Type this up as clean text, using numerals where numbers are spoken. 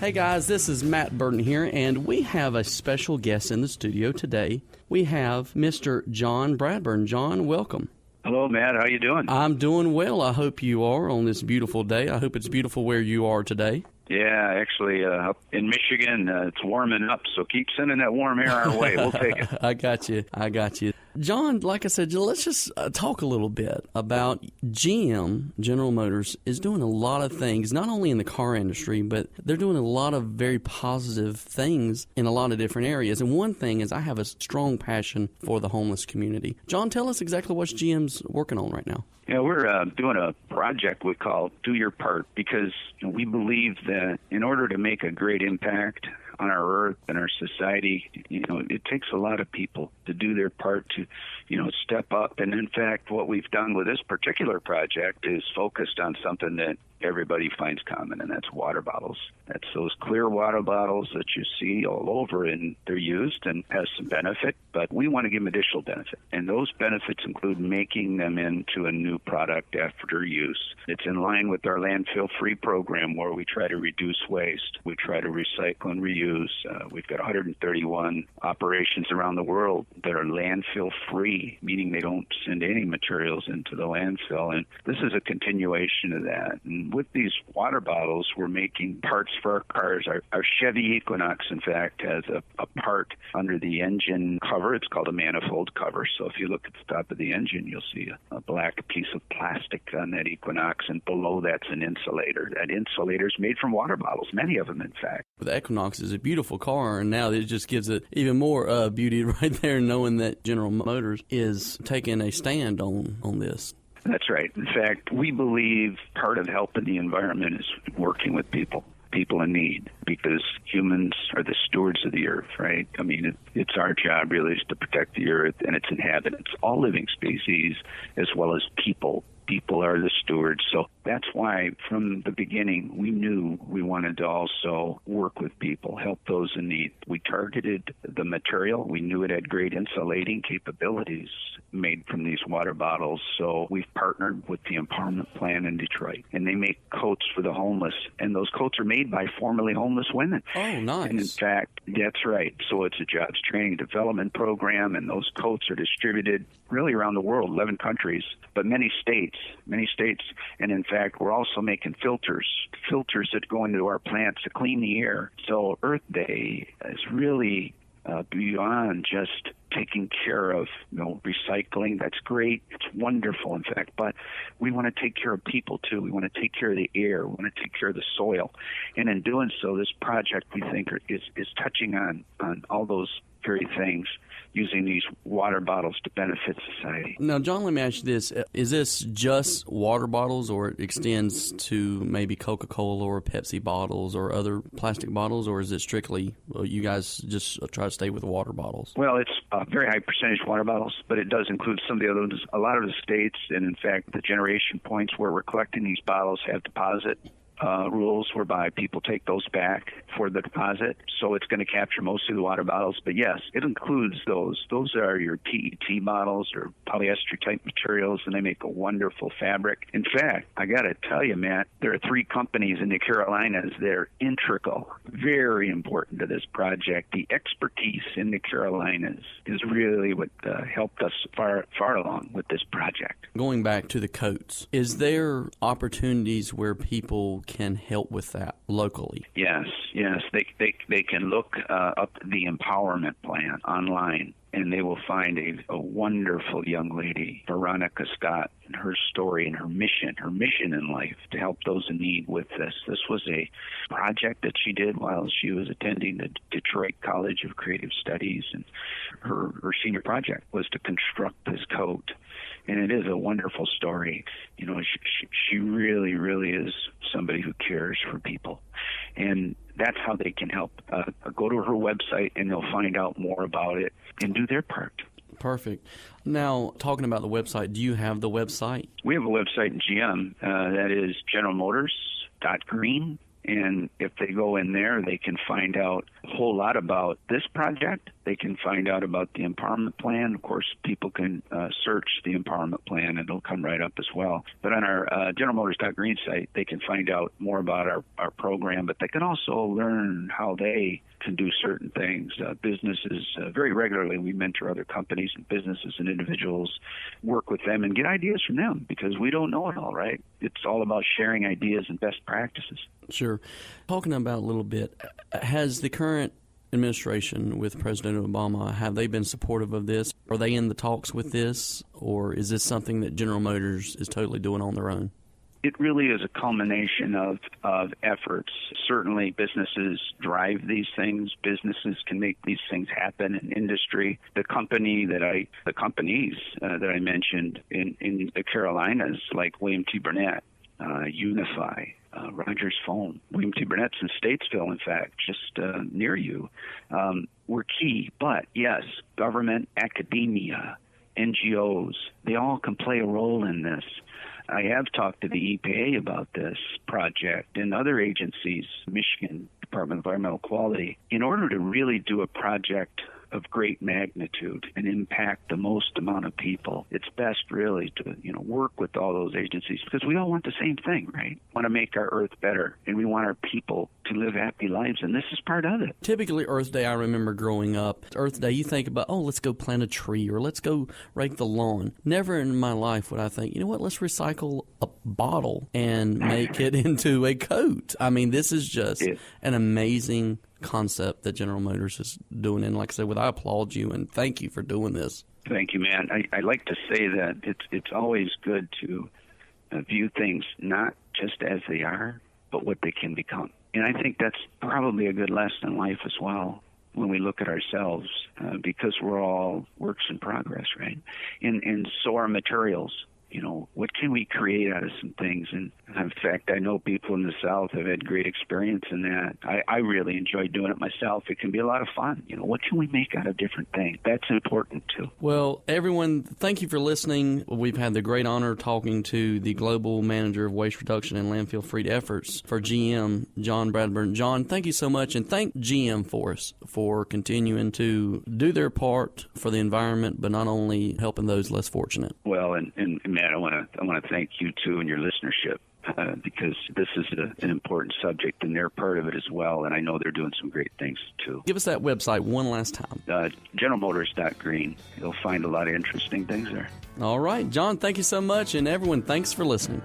Hey guys, this is Matt Burton here, and we have a special guest in the studio today. We have Mr. John Bradburn. John, welcome. Hello, Matt. How you doing? I'm doing well. I hope you are on this beautiful day. I hope it's beautiful where you are today. Yeah, actually, up in Michigan, it's warming up, so keep sending that warm air our way. We'll take it. I got you. John, like I said, let's just talk a little bit about GM, General Motors, is doing a lot of things, not only in the car industry, but they're doing a lot of very positive things in a lot of different areas. And one thing is I have a strong passion for the homeless community. John, tell us exactly what GM's working on right now. Yeah, we're doing a project we call Do Your Part, because we believe that in order to make a great impact on our earth and our society, it takes a lot of people to do their part to, step up. And in fact, what we've done with this particular project is focused on something that everybody finds common, and that's water bottles. That's those clear water bottles that you see all over, and they're used and has some benefit, but we want to give them additional benefit. And those benefits include making them into a new product after use. It's in line with our landfill-free program, where we try to reduce waste. We try to recycle and reuse. We've got 131 operations around the world that are landfill-free, meaning they don't send any materials into the landfill. And this is a continuation of that. And with these water bottles, we're making parts for our cars. Our Chevy Equinox, in fact, has a part under the engine cover. It's called a manifold cover. So if you look at the top of the engine, you'll see a black piece of plastic on that Equinox, and below that's an insulator. That insulator is made from water bottles, many of them, in fact. The Equinox is a beautiful car, and now it just gives it even more beauty right there, knowing that General Motors is taking a stand on this. That's right. In fact, we believe part of helping the environment is working with people in need, because humans are the stewards of the earth, right? I mean, it's our job really is to protect the earth and its inhabitants, all living species, as well as people. People are the stewards. So that's why from the beginning we knew we wanted to also work with people, help those in need. We targeted the material. We knew it had great insulating capabilities made from these water bottles. So we've partnered with the Empowerment Plan in Detroit, and they make coats for the homeless. And those coats are made by formerly homeless women. Oh, nice. And in fact, that's right. So it's a jobs training development program, and those coats are distributed really around the world, 11 countries, but many states. And in fact, we're also making filters that go into our plants to clean the air. So Earth Day is really beyond just taking care of recycling. That's great. It's wonderful, in fact. But we want to take care of people, too. We want to take care of the air. We want to take care of the soil. And in doing so, this project, we think, is touching on all those very things, using these water bottles to benefit society. Now, John, let me ask you this. Is this just water bottles, or it extends to maybe Coca-Cola or Pepsi bottles or other plastic bottles, or is it strictly, you guys just try to stay with water bottles? Well, it's a very high percentage water bottles, but it does include some of the others. A lot of the states, and in fact, the generation points where we're collecting these bottles have deposit rules whereby people take those back for the deposit. So it's going to capture most of the water bottles. But yes, it includes those. Those are your PET bottles or polyester type materials, and they make a wonderful fabric. In fact, I got to tell you, Matt, there are 3 companies in the Carolinas that are integral, very important to this project. The expertise in the Carolinas is really what helped us far along with this project. Going back to the coats, is there opportunities where people can help with that locally? Yes. They can look up the Empowerment Plan online, and they will find a wonderful young lady, Veronica Scott, and her story and her mission in life to help those in need with this. This was a project that she did while she was attending the Detroit College of Creative Studies, and her senior project was to construct this coat. And it is a wonderful story. She really, really is somebody who cares for people. And that's how they can help. Go to her website, and they'll find out more about it and do their part. Perfect. Now, talking about the website, do you have the website? We have a website in GM. That is generalmotors.green. And if they go in there, they can find out a whole lot about this project, They can find out about the empowerment plan. Of course, people can search the empowerment plan, and it'll come right up as well. But on our generalmotors.green site, they can find out more about our program, but they can also learn how they can do certain things. Businesses, very regularly, we mentor other companies and businesses and individuals, work with them and get ideas from them, because we don't know it all, right? It's all about sharing ideas and best practices. Sure. Talking about a little bit, has the current administration with President Obama, have they been supportive of this? Are they in the talks with this, or is this something that General Motors is totally doing on their own? It really is a culmination of efforts. Certainly businesses drive these things. Businesses can make these things happen in industry. The companies that I mentioned in the Carolinas, like William T. Burnett, Unify, Rogers Foam, William T. Burnett's in Statesville, in fact, just near you, were key. But yes, government, academia, NGOs, they all can play a role in this. I have talked to the EPA about this project and other agencies, Michigan Department of Environmental Quality, in order to really do a project of great magnitude and impact the most amount of people. It's best really to, work with all those agencies, because we all want the same thing, right? We want to make our Earth better, and we want our people to live happy lives, and this is part of it. Typically, Earth Day, I remember growing up, Earth Day, you think about, let's go plant a tree, or let's go rake the lawn. Never in my life would I think, let's recycle a bottle and make it into a coat. I mean, this is just an amazing concept that General Motors is doing. And like I said, I applaud you and thank you for doing this. Thank you, man. I like to say that it's always good to view things not just as they are, but what they can become. And I think that's probably a good lesson in life as well, when we look at ourselves, because we're all works in progress, right? And so are materials. What can we create out of some things? And in fact, I know people in the South have had great experience in that. I really enjoy doing it myself. It can be a lot of fun. What can we make out of different things? That's important too. Well, everyone, thank you for listening. We've had the great honor of talking to the Global Manager of Waste Reduction and Landfill-Free Efforts for GM, John Bradburn. John, thank you so much, and thank GM for us for continuing to do their part for the environment, but not only helping those less fortunate. Well, and Matt, I want to thank you too and your listenership, because this is an important subject, and they're part of it as well. And I know they're doing some great things too. Give us that website one last time. generalmotors.green. You'll find a lot of interesting things there. All right, John, thank you so much, and everyone, thanks for listening.